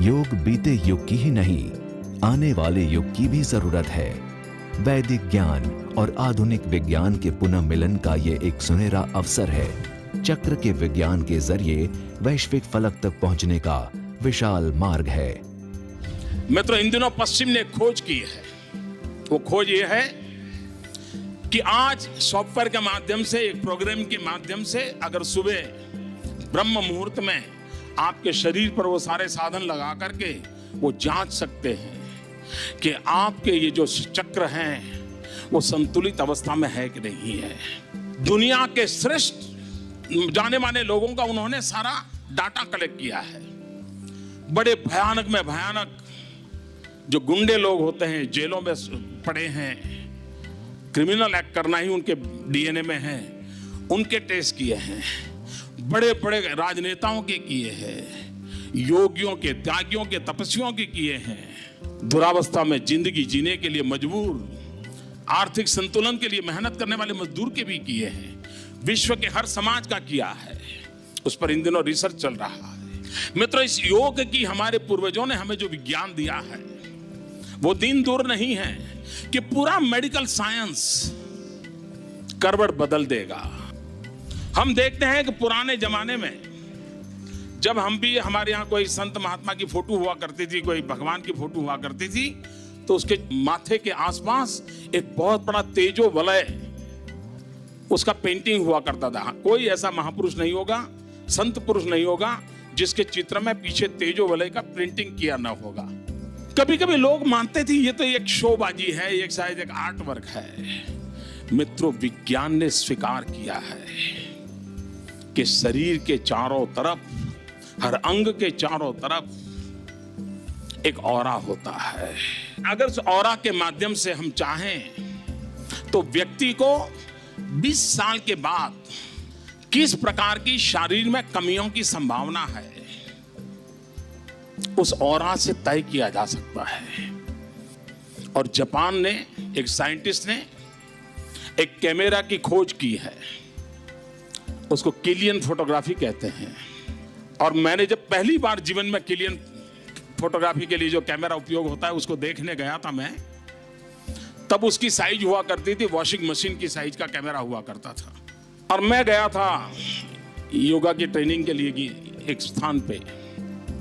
योग बीते युग की ही नहीं, आने वाले युग की भी जरूरत है। वैदिक ज्ञान और आधुनिक विज्ञान के पुनः मिलन का ये एक सुनहरा अवसर है। चक्र के विज्ञान के जरिए वैश्विक फलक तक पहुंचने का विशाल मार्ग है। मित्रों, इन दिनों पश्चिम ने खोज की है। वो खोज ये है कि आज सॉफ्टवेयर के माध्यम से, एक प्रोग्राम के माध्यम से, अगर सुबह ब्रह्म मुहूर्त में आपके शरीर पर वो सारे साधन लगा करके वो जांच सकते हैं कि आपके ये जो चक्र हैं वो संतुलित अवस्था में है कि नहीं है। दुनिया के श्रेष्ठ जाने माने लोगों का उन्होंने सारा डाटा कलेक्ट किया है। बड़े भयानक में भयानक जो गुंडे लोग होते हैं, जेलों में पड़े हैं, क्रिमिनल एक्ट करना ही उनके डीएनए में है, उनके टेस्ट किए हैं। बड़े बड़े राजनेताओं के किए हैं, योगियों के, त्यागियों के, तपस्वियों के किए हैं। दुरावस्था में जिंदगी जीने के लिए मजबूर, आर्थिक संतुलन के लिए मेहनत करने वाले मजदूर के भी किए हैं। विश्व के हर समाज का किया है। उस पर इन दिनों रिसर्च चल रहा है। मित्रों, इस योग की हमारे पूर्वजों ने हमें जो विज्ञान दिया है वो दिन दूर नहीं है कि पूरा मेडिकल साइंस करवट बदल देगा। हम देखते हैं कि पुराने जमाने में जब हम भी, हमारे यहाँ कोई संत महात्मा की फोटो हुआ करती थी, कोई भगवान की फोटो हुआ करती थी, तो उसके माथे के आसपास एक बहुत बड़ा तेजो वलय उसका पेंटिंग हुआ करता था। कोई ऐसा महापुरुष नहीं होगा, संत पुरुष नहीं होगा जिसके चित्र में पीछे तेजो वलय का प्रिंटिंग किया ना होगा। कभी कभी लोग मानते थे ये तो एक शोबाजी है, एक शायद एक आर्ट वर्क है। मित्रों, विज्ञान ने स्वीकार किया है कि शरीर के चारों तरफ, हर अंग के चारों तरफ एक ऑरा होता है। अगर उस ऑरा के माध्यम से हम चाहें तो व्यक्ति को 20 साल के बाद किस प्रकार की शरीर में कमियों की संभावना है, उस ऑरा से तय किया जा सकता है। और जापान ने, एक साइंटिस्ट ने एक कैमरा की खोज की है, उसको किलियन फोटोग्राफी कहते हैं। और मैंने जब पहली बार जीवन में किलियन फोटोग्राफी के लिए जो कैमरा उपयोग होता है उसको देखने गया था मैं, तब उसकी साइज हुआ करती थी, वॉशिंग मशीन की साइज का कैमरा हुआ करता था। और मैं गया था योगा की ट्रेनिंग के लिए एक स्थान पे,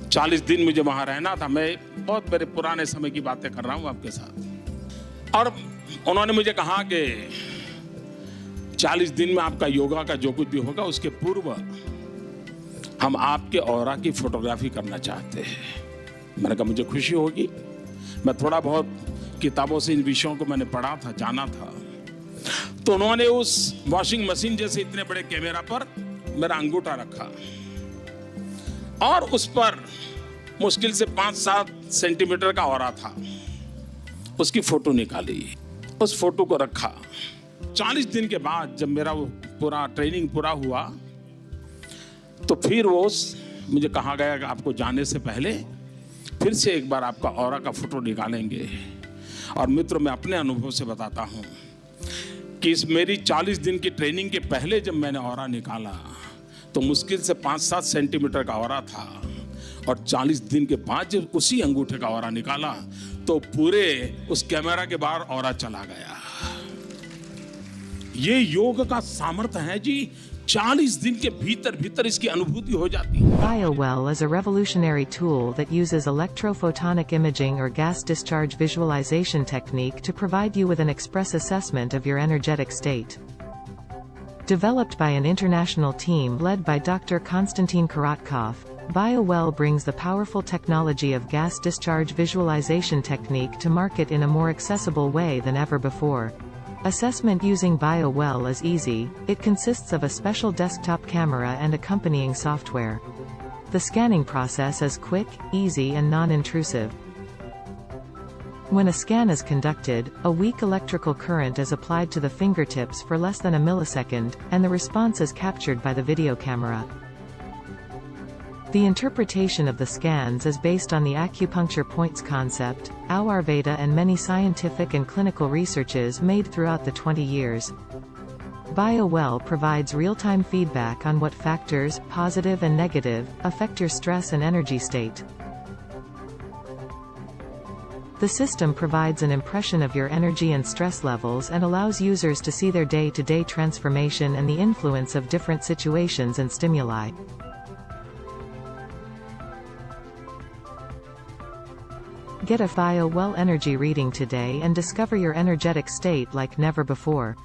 40 दिन मुझे वहां रहना था। मैं बहुत मेरे पुराने समय की बातें कर रहा हूं आपके साथ। और उन्होंने मुझे कहा कि 40 दिन में आपका योगा का जो कुछ भी होगा उसके पूर्व हम आपके ऑरा की फोटोग्राफी करना चाहते हैं। मैंने कहा मुझे खुशी होगी। मैं थोड़ा बहुत किताबों से इन विषयों को मैंने पढ़ा था, जाना था। तो उन्होंने उस वॉशिंग मशीन जैसे इतने बड़े कैमरा पर मेरा अंगूठा रखा और उस पर मुश्किल से 5-7 सेंटीमीटर का ऑरा था। उसकी फोटो निकाली, उस फोटो को रखा। 40 दिन के बाद जब मेरा वो पूरा ट्रेनिंग पूरा हुआ तो फिर वो मुझे कहा गया कि आपको जाने से पहले फिर से एक बार आपका ऑरा का फोटो निकालेंगे। और मित्रों, मैं अपने अनुभव से बताता हूं कि इस मेरी 40 दिन की ट्रेनिंग के पहले जब मैंने ऑरा निकाला तो मुश्किल से 5-7 सेंटीमीटर का ऑरा था। और 40 दिन के बाद जब उसी अंगूठे का ऑरा निकाला तो पूरे उस कैमरा के बाहर ऑरा चला गया। ये योग का सामर्थ्य है जी। 40 दिन के भीतर भीतर इसकी अनुभूति हो जाती है। BioWell is a revolutionary tool that uses electrophotonic imaging or gas discharge visualization technique to provide you with an express assessment of your energetic state. Developed by an international team led by Dr. Konstantin Korotkov, BioWell brings the powerful technology of gas discharge visualization technique to market in a more accessible way than ever before. Assessment using BioWell is easy. It consists of a special desktop camera and accompanying software. The scanning process is quick, easy and non-intrusive. When a scan is conducted, a weak electrical current is applied to the fingertips for less than a millisecond, and the response is captured by the video camera. The interpretation of the scans is based on the acupuncture points concept, Ayurveda and many scientific and clinical researches made throughout the 20 years. BioWell provides real-time feedback on what factors, positive and negative, affect your stress and energy state. The system provides an impression of your energy and stress levels and allows users to see their day-to-day transformation and the influence of different situations and stimuli. Get a BioWell energy reading today and discover your energetic state like never before.